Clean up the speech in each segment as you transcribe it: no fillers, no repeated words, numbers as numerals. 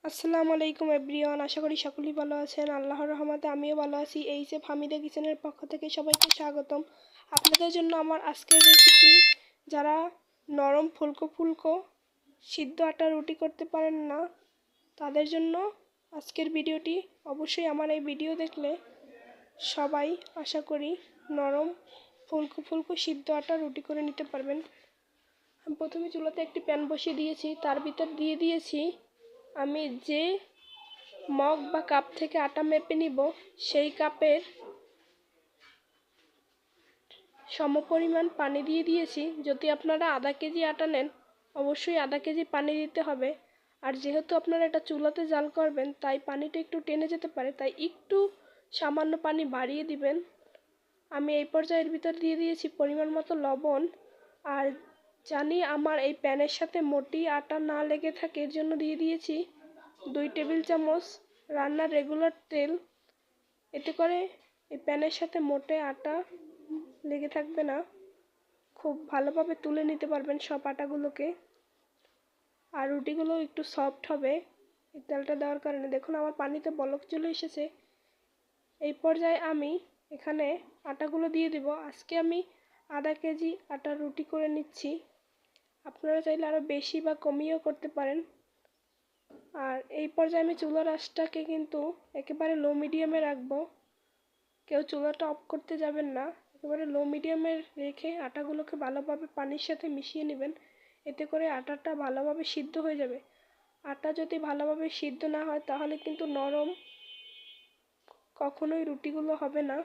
আসসালামু আলাইকুম এভরিওয়ান, আশা করি সকলেই ভালো আছেন। আল্লাহর রহমতে আমিও ভালো আছি। এই যে ফামিদা কিচেনের পক্ষ থেকে সবাইকে স্বাগতম। আপনাদের জন্য আমার আজকের রেসিপি, যারা নরম ফুলকো ফুলকো সিদ্ধ আটা রুটি করতে পারেন না তাদের জন্য আজকের ভিডিওটি। অবশ্যই আমার এই ভিডিও দেখলে সবাই আশা করি নরম ফুলকো ফুলকো সিদ্ধ আটা রুটি করে নিতে পারবেন। আমি প্রথমে চুলাতে একটি প্যান বসিয়ে দিয়েছি, তার ভিতর দিয়ে দিয়েছি আমি যে মগ বা কাপ থেকে আটা মেপে নিব সেই কাপের সমপরিমাণ পানি দিয়ে দিয়েছি। যদি আপনারা আধা কেজি আটা নেন অবশ্যই আধা কেজি পানি দিতে হবে। আর যেহেতু আপনারা এটা চুলাতে জাল করবেন তাই পানিটা একটু টেনে যেতে পারে, তাই একটু সামান্য পানি বাড়িয়ে দিবেন। আমি এই পর্যায়ের ভিতর দিয়ে দিয়েছি পরিমাণ মতো লবণ। আর জানি আমার এই প্যানের সাথে মোটি আটা না লেগে থাকে এর জন্য দিয়ে দিয়েছি 2 টেবিল চামচ রান্নার রেগুলার তেল। এতে করে এই প্যানের সাথে মোটে আটা লেগে থাকবে না, খুব ভালোভাবে তুলে নিতে পারবেন সব আটাগুলোকে। আর রুটিগুলো একটু সফট হবে এই তেলটা দেওয়ার কারণে। দেখুন আমার পানিতে বলক চলে এসেছে। এই পর্যায়ে আমি এখানে আটাগুলো দিয়ে দেব। আজকে আমি আধা কেজি আটার রুটি করে নিচ্ছি, আপনারা চাইলে আরও বেশি বা কমিয়েও করতে পারেন। আর এই পর্যায়ে আমি চুলার আঁচটাকে কিন্তু একেবারে লো মিডিয়ামে রাখবো। কেউ চুলাটা অফ করতে যাবেন না, একেবারে লো মিডিয়ামে রেখে আটাগুলোকে ভালোভাবে পানির সাথে মিশিয়ে নেবেন। এতে করে আটাটা ভালোভাবে সিদ্ধ হয়ে যাবে। আটা যদি ভালোভাবে সিদ্ধ না হয় তাহলে কিন্তু নরম কখনোই রুটিগুলো হবে না।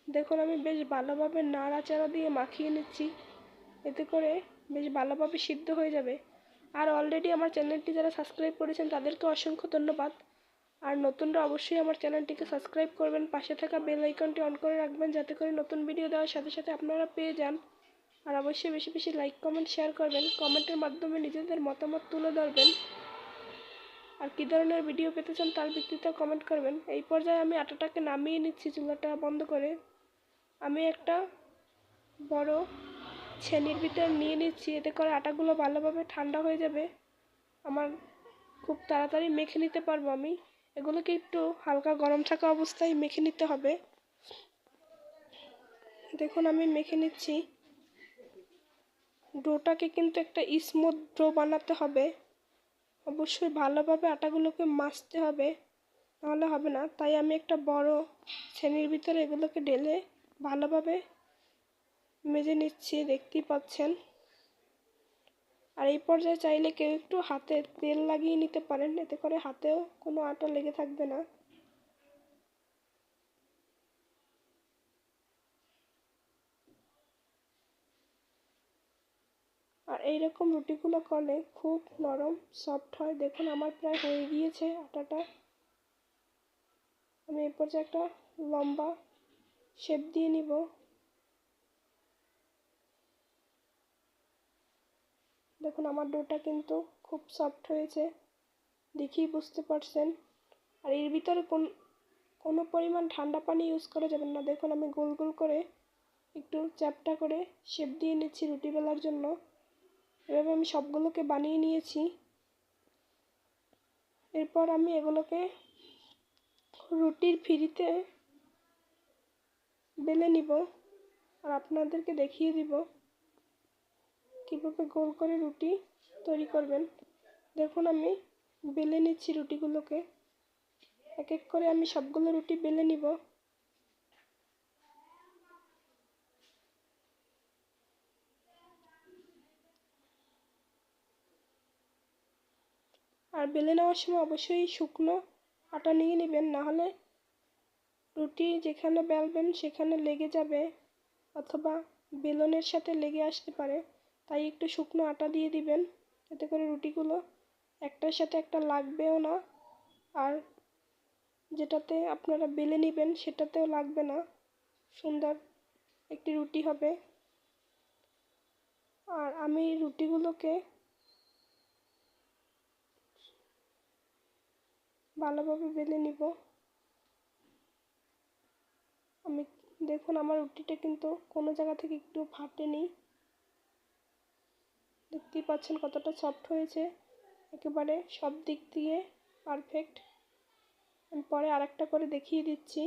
দেখুন আমি বেশ ভালোভাবে নাড়াচাড়া দিয়ে মাখিয়ে নিচ্ছি, এতে করে বেশ ভালোভাবে সিদ্ধ হয়ে যাবে। আর অলরেডি আমার চ্যানেলটি যারা সাবস্ক্রাইব করেছেন তাদেরকে অসংখ্য ধন্যবাদ। আর নতুনরা অবশ্যই আমার চ্যানেলটিকে সাবস্ক্রাইব করবেন, পাশে থাকা বেল আইকনটি অন করে রাখবেন যাতে করে নতুন ভিডিও দেওয়ার সাথে সাথে আপনারা পেয়ে যান। আর অবশ্যই বেশি বেশি লাইক কমেন্ট শেয়ার করবেন, কমেন্টের মাধ্যমে নিজেদের মতামত তুলে ধরবেন। আর কী ধরনের ভিডিও পেতে চান তার ভিত্তিতে কমেন্ট করবেন। এই পর্যায়ে আমি আটাটাকে নামিয়ে নিচ্ছি চুলাটা বন্ধ করে। আমি একটা বড় ছেনির ভিতর নিয়ে নিচ্ছি, এতে করে আটাগুলো ভালোভাবে ঠান্ডা হয়ে যাবে। আমার খুব তাড়াতাড়ি মেখে নিতে পারবো আমি। এগুলোকে একটু হালকা গরম থাকা অবস্থায় মেখে নিতে হবে। দেখুন আমি মেখে নিচ্ছি। ডোটাকে কিন্তু একটা স্মুথ ডো বানাতে হবে, অবশ্যই ভালোভাবে আটাগুলোকে মাখতে হবে, নাহলে হবে না। তাই আমি একটা বড় ছেনির ভিতরে এগুলোকে ঢেলে ভালোভাবে মেজে নিচ্ছি, দেখতেই পাচ্ছেন। আর এই পর্যায়ে চাইলে কেউ একটু হাতে তেল লাগিয়ে নিতে পারেন, এতে করে হাতেও কোনো আটা লেগে থাকবে না। আর এইরকম রুটিগুলো করলে খুব নরম সফট হয়। দেখুন আমার প্রায় হয়ে গিয়েছে আটাটা। আমি এই পর্যায়ে একটা লম্বা শেপ দিয়ে নিব। দেখুন আমার ডোটা কিন্তু খুব সফট হয়েছে, দেখেই বুঝতে পারছেন। আর এর ভিতরে কোনো পরিমাণ ঠান্ডা পানি ইউজ করা যাবে না। দেখুন আমি গোল গোল করে একটু চ্যাপ্টা করে শেপ দিয়ে নিচ্ছি রুটি বেলার জন্য। এভাবে আমি সবগুলোকে বানিয়ে নিয়েছি। এরপর আমি এগুলোকে রুটির ফিরিতে বেলে নিব আর আপনাদেরকে দেখিয়ে দিব কীভাবে গোল করে রুটি তৈরি করবেন। দেখুন আমি বেলে নিচ্ছি রুটিগুলোকে, এক এক করে আমি সবগুলো রুটি বেলে নিব। আর বেলে নেওয়ার সময় অবশ্যই শুকনো আটা নিয়ে নেবেন, নাহলে রুটি যেখানে বেলবেন সেখানে লেগে যাবে অথবা বেলনের সাথে লেগে আসতে পারে। তাই একটু শুকনো আটা দিয়ে দিবেন, এতে করে রুটিগুলো একটার সাথে একটা লাগবেও না, আর যেটাতে আপনারা বেলে নেবেন সেটাতেও লাগবে না, সুন্দর একটি রুটি হবে। আর আমি রুটিগুলোকে ভালোভাবে বেলে নিব। আমি দেখুন আমার রুটিটা কিন্তু কোনো জায়গা থেকে একটু ফাটেনি, দেখতেই পাচ্ছেন কতটা সফট হয়েছে। একেবারে সব দিক দিয়ে পারফেক্ট। আমি পরে আরেকটা করে দেখিয়ে দিচ্ছি।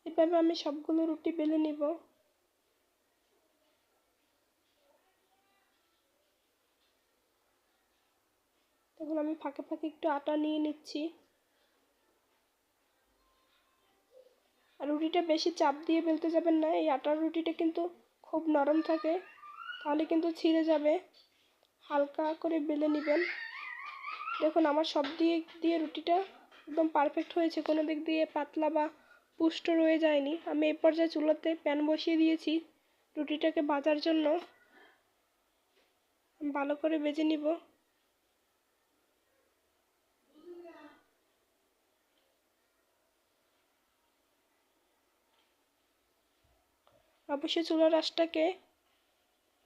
এভাবে আমি সবগুলো রুটি বেলে নিব। তখন আমি ফাঁকে ফাঁকে একটু আটা নিয়ে নিচ্ছি। আর রুটিটা বেশি চাপ দিয়ে বেলতে যাবেন না, এই আটার রুটিটা কিন্তু খুব নরম থাকে, তাহলে কিন্তু ছিঁড়ে যাবে। হালকা করে বেলে নেবেন। দেখুন আমার সব দিক দিয়ে রুটিটা একদম পারফেক্ট হয়েছে, কোনো দিক দিয়ে পাতলা বা পুষ্ট রয়ে যায়নি। আমি এই পর্যায়ে চুলাতে প্যান বসিয়ে দিয়েছি রুটিটাকে ভাজার জন্য। ভালো করে ভেজে নিব। অবশ্যই চুলার আঁচটাকে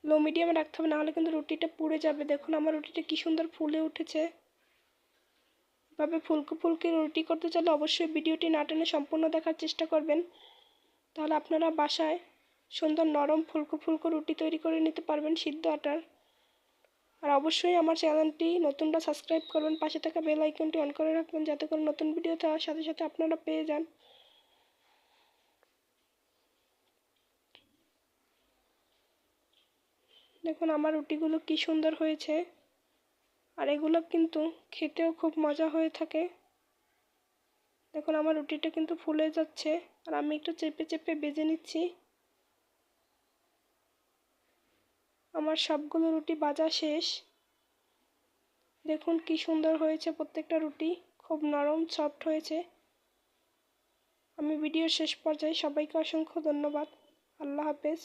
লো মিডিয়ামে রাখতে হবে, নাহলে কিন্তু রুটিটা পুড়ে যাবে। দেখুন আমার রুটিটা কি সুন্দর ফুলে উঠেছে। এভাবে ফুলকো ফুলকো রুটি করতে চাইলে অবশ্যই ভিডিওটি না টেনে সম্পূর্ণ দেখার চেষ্টা করবেন, তাহলে আপনারা বাসায় সুন্দর নরম ফুলকো ফুলকো রুটি তৈরি করে নিতে পারবেন সিদ্ধ আটার। আর অবশ্যই আমার চ্যানেলটি নতুনরা সাবস্ক্রাইব করবেন, পাশে থাকা বেল আইকনটি অন করে রাখবেন, যাতে করে নতুন ভিডিও দেওয়ার সাথে সাথে আপনারা পেয়ে যান। দেখুন আমার রুটিগুলো কি সুন্দর হয়েছে, আর এগুলো কিন্তু খেতেও খুব মজা হয়ে থাকে। দেখুন আমার রুটিটা কিন্তু ফুলে যাচ্ছে, আর আমি একটু চেপে চেপে ভেজে নিচ্ছি। আমার সবগুলো রুটি ভাজা শেষ। দেখুন কি সুন্দর হয়েছে, প্রত্যেকটা রুটি খুব নরম সফট হয়েছে। আমি ভিডিওর শেষ পর্যায়ে সবাইকে অসংখ্য ধন্যবাদ। আল্লাহ হাফেজ।